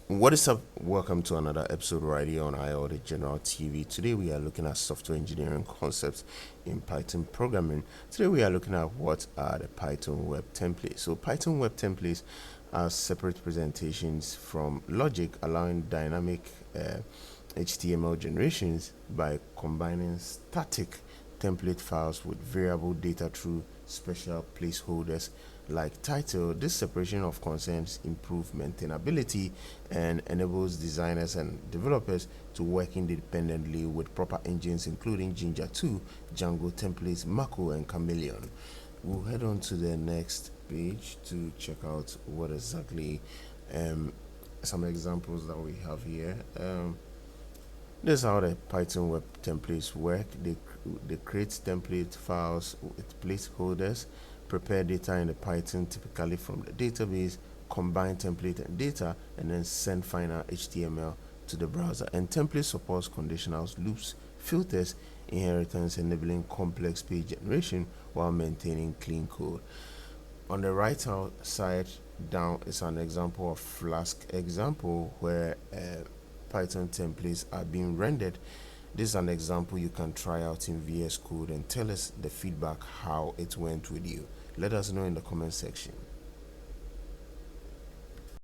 What is up? Welcome to another episode right here on IO the General TV. Today we are looking at software engineering concepts in Python programming. Today we are looking at what are the Python web templates. So Python web templates are separate presentations from logic, allowing dynamic HTML generations by combining static template files with variable data through special placeholders like title. This separation of concerns improves maintainability and enables designers and developers to work independently with proper engines including Jinja2, Django templates, Mako, and Chameleon. We'll head on to the next page to check out what exactly some examples that we have here. This is how the Python web templates work. They create template files with placeholders, prepare data in the Python typically from the database, combine template and data, and then send final HTML to the browser. And template supports conditional loops, filters, inheritance, enabling complex page generation while maintaining clean code. On the right hand side down is an example of Flask example where Python templates are being rendered. This is an example you can try out in VS Code and tell us the feedback how it went with you. Let us know in the comment section.